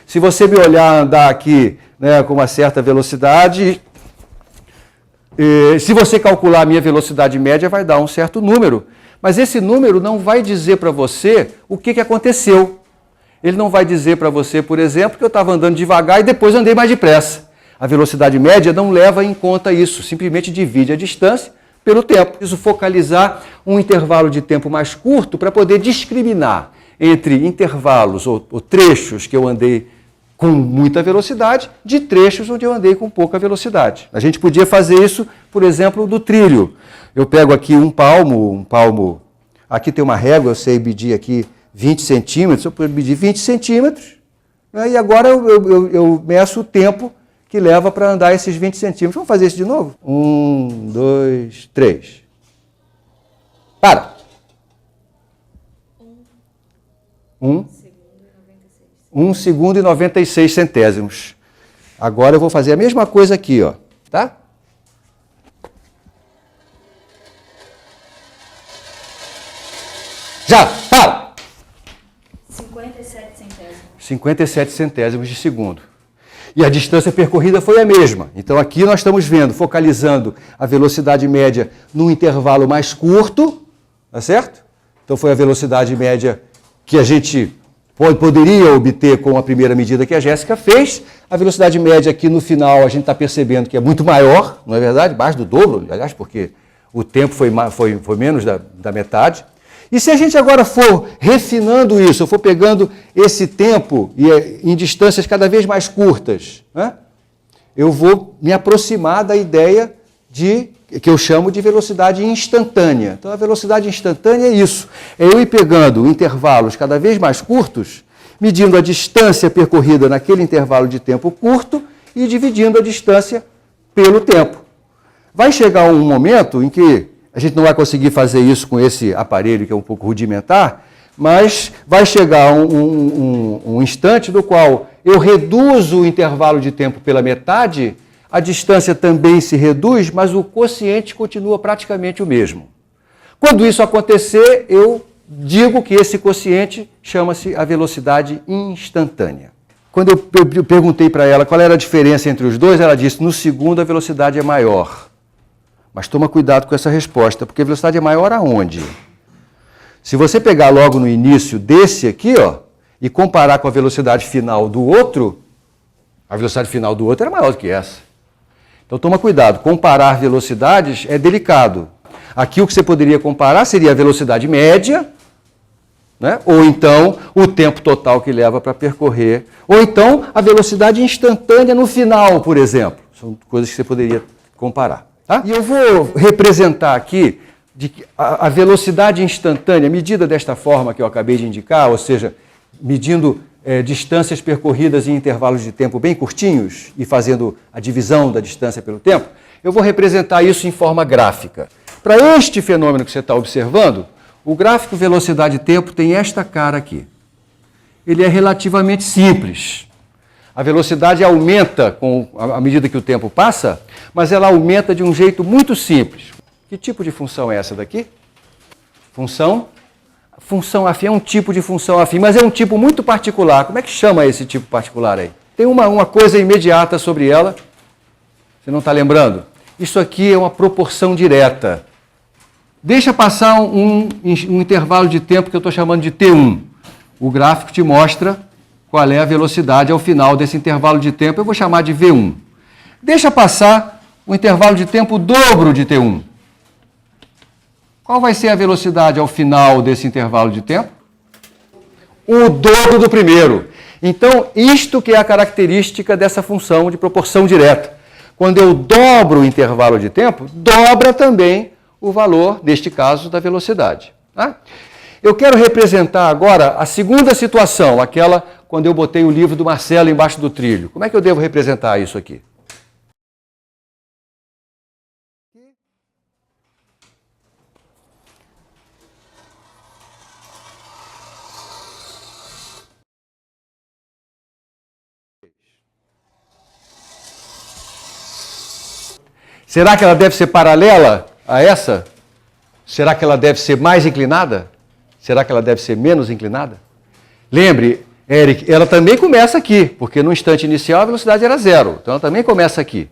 se você me olhar andar aqui, né, com uma certa velocidade, se você calcular a minha velocidade média, vai dar um certo número. Mas esse número não vai dizer para você o que aconteceu. Ele não vai dizer para você, por exemplo, que eu estava andando devagar e depois andei mais depressa. A velocidade média não leva em conta isso, simplesmente divide a distância pelo tempo. Preciso focalizar um intervalo de tempo mais curto para poder discriminar entre intervalos ou trechos que eu andei com muita velocidade de trechos onde eu andei com pouca velocidade. A gente podia fazer isso, por exemplo, do trilho. Eu pego aqui um palmo, aqui tem uma régua, eu sei medir aqui 20 centímetros, eu posso medir 20 centímetros, né, e agora eu meço o tempo que leva para andar esses 20 centímetros. Vamos fazer isso de novo? 1, 2, 3. Para. 1 segundo e 96 centésimos. Agora eu vou fazer a mesma coisa aqui, ó, tá? Já, para! 57 centésimos. 57 centésimos de segundo. E a distância percorrida foi a mesma. Então aqui nós estamos vendo, focalizando a velocidade média num intervalo mais curto, tá certo? Então foi a velocidade média que a gente poderia obter com a primeira medida que a Jéssica fez. A velocidade média aqui no final a gente está percebendo que é muito maior, não é verdade? Mais do dobro, aliás, porque o tempo foi menos da metade. E se a gente agora for refinando isso, eu for pegando esse tempo em distâncias cada vez mais curtas, né, eu vou me aproximar da ideia que eu chamo de velocidade instantânea. Então, a velocidade instantânea é isso. É eu ir pegando intervalos cada vez mais curtos, medindo a distância percorrida naquele intervalo de tempo curto e dividindo a distância pelo tempo. Vai chegar um momento em que a gente não vai conseguir fazer isso com esse aparelho que é um pouco rudimentar, mas vai chegar um instante no qual eu reduzo o intervalo de tempo pela metade, a distância também se reduz, mas o quociente continua praticamente o mesmo. Quando isso acontecer, eu digo que esse quociente chama-se a velocidade instantânea. Quando eu perguntei para ela qual era a diferença entre os dois, ela disse, no segundo a velocidade é maior. Mas toma cuidado com essa resposta, porque a velocidade é maior aonde? Se você pegar logo no início desse aqui, ó, e comparar com a velocidade final do outro, a velocidade final do outro era maior do que essa. Então toma cuidado, comparar velocidades é delicado. Aqui o que você poderia comparar seria a velocidade média, né? Ou então o tempo total que leva para percorrer, ou então a velocidade instantânea no final, por exemplo. São coisas que você poderia comparar. Tá? E eu vou representar aqui a velocidade instantânea, medida desta forma que eu acabei de indicar, ou seja, medindo distâncias percorridas em intervalos de tempo bem curtinhos e fazendo a divisão da distância pelo tempo, eu vou representar isso em forma gráfica. Para este fenômeno que você está observando, o gráfico velocidade-tempo tem esta cara aqui. Ele é relativamente simples. A velocidade aumenta à medida que o tempo passa, mas ela aumenta de um jeito muito simples. Que tipo de função é essa daqui? Função afim é um tipo de função afim, mas é um tipo muito particular. Como é que chama esse tipo particular aí? Tem uma coisa imediata sobre ela. Você não está lembrando? Isso aqui é uma proporção direta. Deixa passar um intervalo de tempo que eu estou chamando de T1. O gráfico te mostra qual é a velocidade ao final desse intervalo de tempo. Eu vou chamar de V1. Deixa passar o intervalo de tempo dobro de T1. Qual vai ser a velocidade ao final desse intervalo de tempo? O dobro do primeiro. Então, isto que é a característica dessa função de proporção direta. Quando eu dobro o intervalo de tempo, dobra também o valor, neste caso, da velocidade. Tá? Eu quero representar agora a segunda situação, aquela quando eu botei o livro do Marcelo embaixo do trilho. Como é que eu devo representar isso aqui? Será que ela deve ser paralela a essa? Será que ela deve ser mais inclinada? Será que ela deve ser menos inclinada? Lembre, Eric, ela também começa aqui, porque no instante inicial a velocidade era 0. Então ela também começa aqui.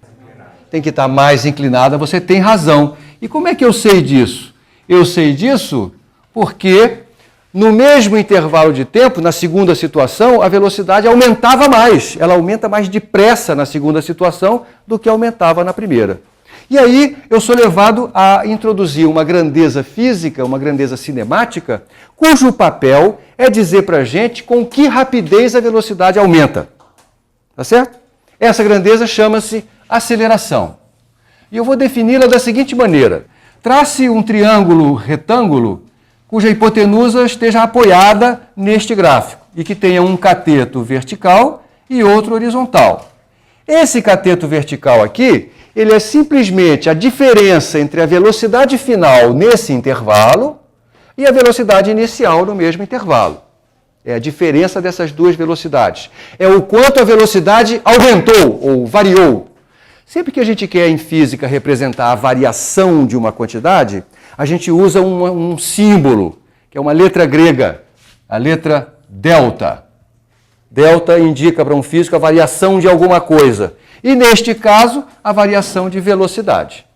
Tem que estar mais inclinada, você tem razão. E como é que eu sei disso? Eu sei disso porque no mesmo intervalo de tempo, na segunda situação, a velocidade aumentava mais. Ela aumenta mais depressa na segunda situação do que aumentava na primeira. E aí eu sou levado a introduzir uma grandeza física, uma grandeza cinemática, cujo papel é dizer para a gente com que rapidez a velocidade aumenta. Tá certo? Essa grandeza chama-se aceleração. E eu vou defini-la da seguinte maneira. Trace um triângulo retângulo cuja hipotenusa esteja apoiada neste gráfico e que tenha um cateto vertical e outro horizontal. Esse cateto vertical aqui, ele é simplesmente a diferença entre a velocidade final nesse intervalo e a velocidade inicial no mesmo intervalo. É a diferença dessas duas velocidades. É o quanto a velocidade aumentou ou variou. Sempre que a gente quer em física representar a variação de uma quantidade, a gente usa um símbolo, que é uma letra grega, a letra delta. Delta indica para um físico a variação de alguma coisa. E, neste caso, a variação de velocidade.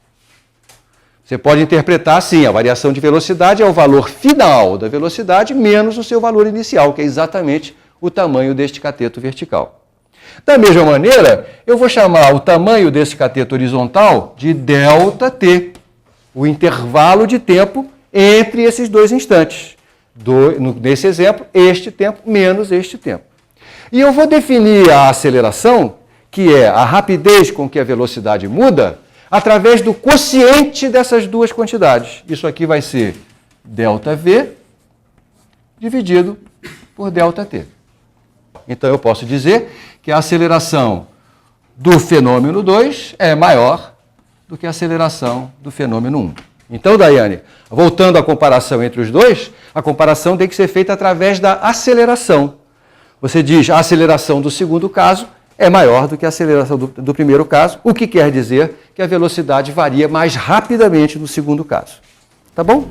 Você pode interpretar assim, a variação de velocidade é o valor final da velocidade menos o seu valor inicial, que é exatamente o tamanho deste cateto vertical. Da mesma maneira, eu vou chamar o tamanho desse cateto horizontal de ΔT, o intervalo de tempo entre esses dois instantes. Nesse exemplo, este tempo menos este tempo. E eu vou definir a aceleração, que é a rapidez com que a velocidade muda, através do quociente dessas duas quantidades. Isso aqui vai ser ΔV dividido por ΔT. Então eu posso dizer que a aceleração do fenômeno 2 é maior do que a aceleração do fenômeno 1. Então, Daiane, voltando à comparação entre os dois, a comparação tem que ser feita através da aceleração. Você diz a aceleração do segundo caso é maior do que a aceleração do primeiro caso, o que quer dizer que a velocidade varia mais rapidamente no segundo caso. Tá bom?